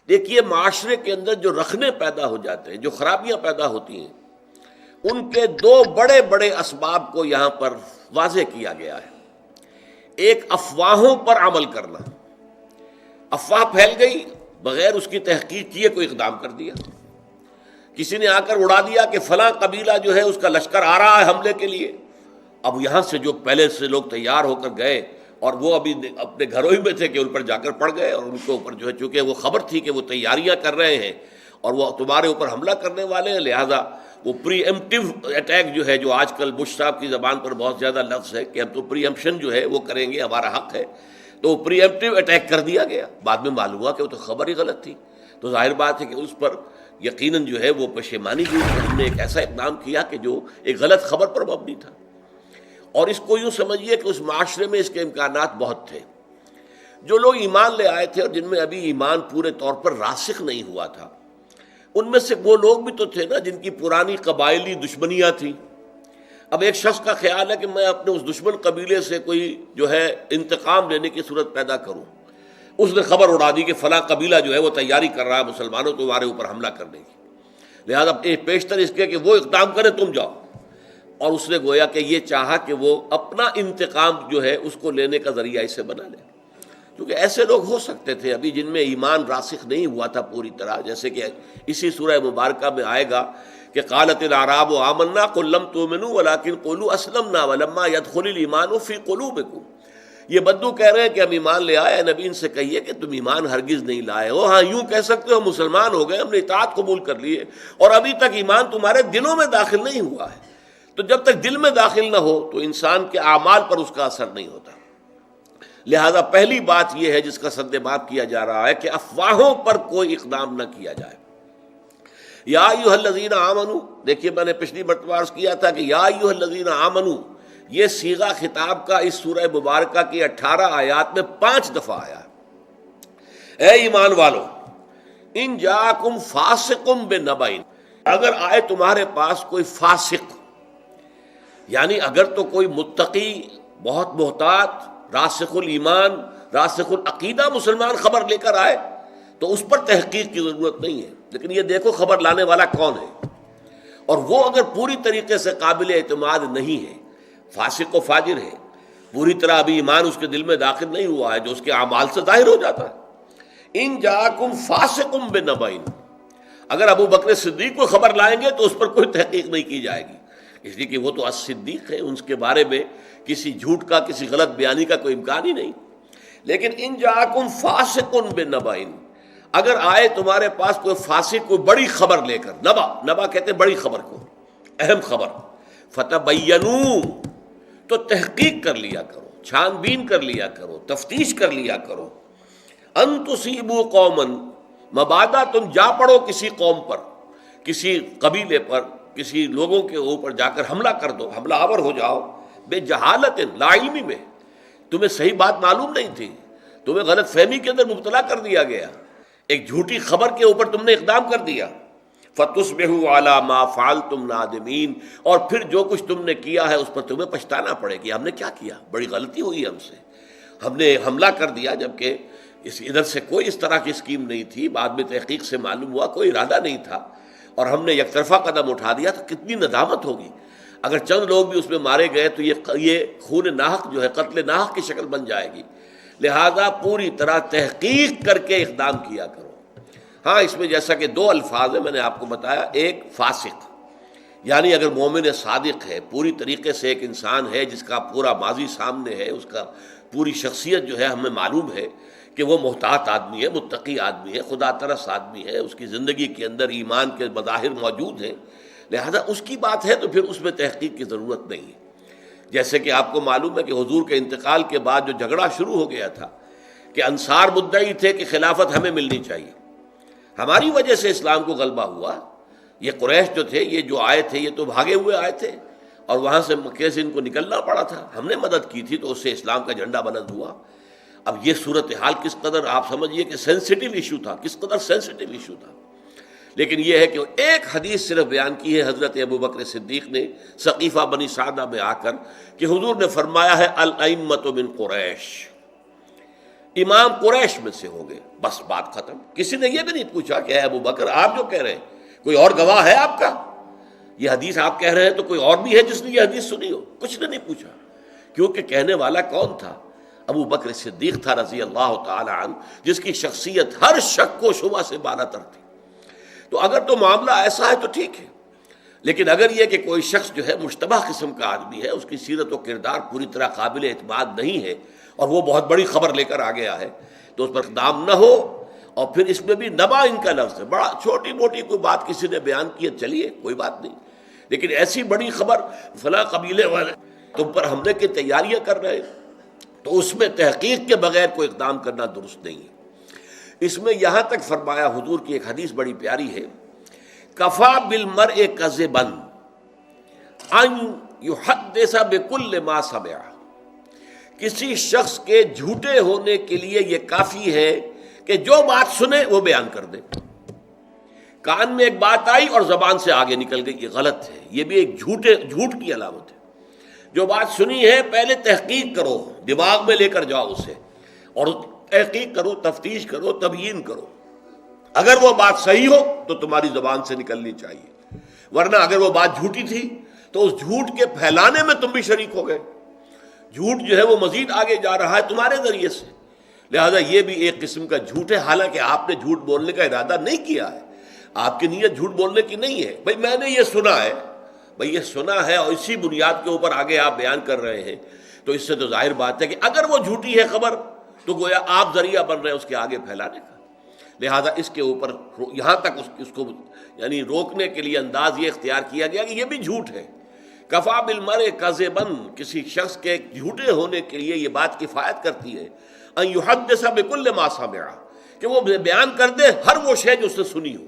دیکھیے معاشرے کے اندر جو رخنے پیدا ہو جاتے ہیں، جو خرابیاں پیدا ہوتی ہیں، ان کے دو بڑے بڑے اسباب کو یہاں پر واضح کیا گیا ہے۔ ایک افواہوں پر عمل کرنا، افواہ پھیل گئی، بغیر اس کی تحقیق کیے کوئی اقدام کر دیا، کسی نے آ کر اڑا دیا کہ فلاں قبیلہ جو ہے اس کا لشکر آ رہا ہے حملے کے لیے۔ اب یہاں سے جو پہلے سے لوگ تیار ہو کر گئے اور وہ ابھی اپنے گھروں ہی میں تھے کہ ان پر جا کر پڑ گئے، اور ان کے اوپر جو ہے چونکہ وہ خبر تھی کہ وہ تیاریاں کر رہے ہیں اور وہ تمہارے اوپر حملہ کرنے والے ہیں، لہذا وہ پری ایمپٹیو اٹیک جو ہے، جو آج کل بش صاحب کی زبان پر بہت زیادہ لفظ ہے کہ ہم تو پری ایمپشن جو ہے وہ کریں گے، ہمارا حق ہے، تو وہ پری ایمپٹیو اٹیک کر دیا گیا۔ بعد میں معلوم ہوا کہ وہ تو خبر ہی غلط تھی، تو ظاہر بات ہے کہ اس پر یقیناً جو ہے وہ پشیمانی ہوئی کہ ہم نے ایک ایسا اقدام کیا کہ جو ایک غلط خبر پر مبنی تھا۔ اور اس کو یوں سمجھیے کہ اس معاشرے میں اس کے امکانات بہت تھے۔ جو لوگ ایمان لے آئے تھے اور جن میں ابھی ایمان پورے طور پر راسخ نہیں ہوا تھا، ان میں سے وہ لوگ بھی تو تھے نا جن کی پرانی قبائلی دشمنیاں تھیں۔ اب ایک شخص کا خیال ہے کہ میں اپنے اس دشمن قبیلے سے کوئی جو ہے انتقام لینے کی صورت پیدا کروں، اس نے خبر اڑا دی کہ فلاں قبیلہ جو ہے وہ تیاری کر رہا ہے مسلمانوں تمہارے اوپر حملہ کرنے کی، لہذا پیشتر اس کے کہ وہ اقدام کرے تم جاؤ، اور اس نے گویا کہ یہ چاہا کہ وہ اپنا انتقام جو ہے اس کو لینے کا ذریعہ اسے بنا لے، کیونکہ ایسے لوگ ہو سکتے تھے ابھی جن میں ایمان راسخ نہیں ہوا تھا پوری طرح، جیسے کہ اسی سورہ مبارکہ میں آئے گا کہ قالت الاعراب آمنا قل لم تؤمنوا ولکن قولوا اسلمنا ولما يدخل الايمان في قلوبكم۔ یہ بدو کہہ رہے ہیں کہ ہم ایمان لے آئے، نبی ان سے کہیے کہ تم ایمان ہرگز نہیں لائے ہو، ہاں یوں کہہ سکتے ہو مسلمان ہو گئے، ہم نے اطاعت قبول کر لیے، اور ابھی تک ایمان تمہارے دلوں میں داخل نہیں ہوا ہے۔ تو جب تک دل میں داخل نہ ہو تو انسان کے اعمال پر اس کا اثر نہیں ہوتا۔ لہذا پہلی بات یہ ہے جس کا سد باب کیا جا رہا ہے کہ افواہوں پر کوئی اقدام نہ کیا جائے۔ یا ایھا الذین آمنو، دیکھیے میں نے پچھلی مرتبہ عرض کیا تھا کہ یا ایھا الذین آمنو یہ صیغہ خطاب کا اس سورہ مبارکہ کی 18 آیات میں 5 دفعہ آیا ہے۔ اے ایمان والو، ان جاءکم فاسق بنبأ، اگر آئے تمہارے پاس کوئی فاسق، یعنی اگر تو کوئی متقی، بہت محتاط، راسخ الایمان، راسخ العقیدہ مسلمان خبر لے کر آئے تو اس پر تحقیق کی ضرورت نہیں ہے، لیکن یہ دیکھو خبر لانے والا کون ہے، اور وہ اگر پوری طریقے سے قابل اعتماد نہیں ہے، فاسق و فاجر ہے، پوری طرح ابھی ایمان اس کے دل میں داخل نہیں ہوا ہے جو اس کے اعمال سے ظاہر ہو جاتا ہے۔ ان جاءکم فاسق بنبأ، اگر ابو بکر صدیق کو خبر لائیں گے تو اس پر کوئی تحقیق نہیں کی جائے گی، اس لیے کہ وہ تو الصدیق ہے، ان کے بارے میں کسی جھوٹ کا، کسی غلط بیانی کا کوئی امکان ہی نہیں۔ لیکن ان جاءکم فاسق بنبأ، اگر آئے تمہارے پاس کوئی فاسق، کوئی بڑی خبر لے کر، نبا کہتے ہیں بڑی خبر کو، اہم خبر، فتبینوا، تو تحقیق کر لیا کرو، چھان بین کر لیا کرو، تفتیش کر لیا کرو، ان تصیبوا قوما، مبادا تم جا پڑو کسی قوم پر، کسی قبیلے پر، کسی لوگوں کے اوپر جا کر حملہ کر دو، حملہ آور ہو جاؤ، بے جہالت، لا علمی میں، تمہیں صحیح بات معلوم نہیں تھی، تمہیں غلط فہمی کے اندر مبتلا کر دیا گیا، ایک جھوٹی خبر کے اوپر تم نے اقدام کر دیا، فتصبحوا علی ما فعلتم نادمین، اور پھر جو کچھ تم نے کیا ہے اس پر تمہیں پچھتانا پڑے کہ ہم نے کیا کیا، بڑی غلطی ہوئی ہم سے، ہم نے حملہ کر دیا جبکہ ادھر سے کوئی اس طرح کی اسکیم نہیں تھی، بعد میں تحقیق سے معلوم ہوا کوئی ارادہ نہیں تھا، اور ہم نے یک طرفہ قدم اٹھا دیا، تو کتنی ندامت ہوگی۔ اگر چند لوگ بھی اس میں مارے گئے تو یہ خون ناحق جو ہے قتل ناحق کی شکل بن جائے گی، لہذا پوری طرح تحقیق کر کے اقدام کیا کرو۔ ہاں اس میں جیسا کہ 2 الفاظ ہیں، میں نے آپ کو بتایا، ایک فاسق، یعنی اگر مومن صادق ہے، پوری طریقے سے ایک انسان ہے جس کا پورا ماضی سامنے ہے، اس کا پوری شخصیت جو ہے ہمیں معلوم ہے کہ وہ محتاط آدمی ہے، متقی آدمی ہے، خدا ترس آدمی ہے، اس کی زندگی کے اندر ایمان کے مظاہر موجود ہیں، لہذا اس کی بات ہے تو پھر اس میں تحقیق کی ضرورت نہیں ہے۔ جیسے کہ آپ کو معلوم ہے کہ حضور کے انتقال کے بعد جو جھگڑا شروع ہو گیا تھا کہ انصار مدعی تھے کہ خلافت ہمیں ملنی چاہیے، ہماری وجہ سے اسلام کو غلبہ ہوا، یہ قریش جو تھے، یہ جو آئے تھے، یہ تو بھاگے ہوئے آئے تھے اور وہاں سے مکے سے ان کو نکلنا پڑا تھا، ہم نے مدد کی تھی تو اس سے اسلام کا جھنڈا بلند ہوا۔ اب یہ صورتحال کس قدر آپ سمجھیے کہ سینسٹیو ایشو تھا، کس قدر سینسٹیو ایشو تھا، لیکن یہ ہے کہ ایک حدیث صرف بیان کی ہے حضرت ابو بکر صدیق نے ثقیفہ بنی سعدہ میں آ کر کہ حضور نے فرمایا ہے الائمۃ من قریش، امام قریش میں سے ہوں گے، بس بات ختم۔ کسی نے یہ بھی نہیں پوچھا کہ اے ابو بکر آپ جو کہہ رہے ہیں کوئی اور گواہ ہے آپ کا، یہ حدیث آپ کہہ رہے ہیں تو کوئی اور بھی ہے جس نے یہ حدیث سنی ہو؟ کچھ نے نہیں پوچھا، کیونکہ کہنے والا کون تھا؟ ابو بکر صدیق تھا رضی اللہ تعالی عنہ، جس کی شخصیت ہر شک و شبہ سے بالا تر تھی۔ تو اگر تو معاملہ ایسا ہے تو ٹھیک ہے، لیکن اگر یہ کہ کوئی شخص جو ہے مشتبہ قسم کا آدمی ہے، اس کی سیرت و کردار پوری طرح قابل اعتماد نہیں ہے، اور وہ بہت بڑی خبر لے کر آ گیا ہے، تو اس پر اقدام نہ ہو۔ اور پھر اس میں بھی نبا ان کا لفظ ہے، بڑا چھوٹی موٹی کوئی بات کسی نے بیان کی ہے، چلیے کوئی بات نہیں، لیکن ایسی بڑی خبر فلاں قبیلے والے تم پر حملے کی تیاریاں کر رہے ہیں، تو اس میں تحقیق کے بغیر کوئی اقدام کرنا درست نہیں ہے۔ اس میں یہاں تک فرمایا، حضور کی ایک حدیث بڑی پیاری ہے، کفا بالمرء کذبا ان یحدث بکل ما سمع، کسی شخص کے جھوٹے ہونے کے لیے یہ کافی ہے کہ جو بات سنے وہ بیان کر دے۔ کان میں ایک بات آئی اور زبان سے آگے نکل گئی، یہ غلط ہے، یہ بھی ایک جھوٹ کی علامت ہے۔ جو بات سنی ہے پہلے تحقیق کرو، دماغ میں لے کر جاؤ اسے، اور تحقیق کرو، تفتیش کرو، تبیین کرو۔ اگر وہ بات صحیح ہو تو تمہاری زبان سے نکلنی چاہیے، ورنہ اگر وہ بات جھوٹی تھی تو اس جھوٹ کے پھیلانے میں تم بھی شریک ہو گئے۔ جھوٹ جو ہے وہ مزید آگے جا رہا ہے تمہارے ذریعے سے، لہذا یہ بھی ایک قسم کا جھوٹ ہے، حالانکہ آپ نے جھوٹ بولنے کا ارادہ نہیں کیا ہے، آپ کی نیت جھوٹ بولنے کی نہیں ہے۔ بھئی میں نے یہ سنا ہے، بھئی یہ سنا ہے، اور اسی بنیاد کے اوپر آگے آپ بیان کر رہے ہیں، تو اس سے تو ظاہر بات ہے کہ اگر وہ جھوٹی ہے خبر تو گویا آپ ذریعہ بن رہے ہیں اس کے آگے پھیلانے کا۔ لہذا اس کے اوپر یہاں تک اس کو یعنی روکنے کے لیے انداز یہ اختیار کیا گیا کہ یہ بھی جھوٹ ہے۔ کفا بالمرء کذبا، کسی شخص کے جھوٹے ہونے کے لیے یہ بات کفایت کرتی ہے، ان یحدث بکل ما سمع، کہ وہ بیان کر دے ہر وہ شے جو اس نے سنی ہو۔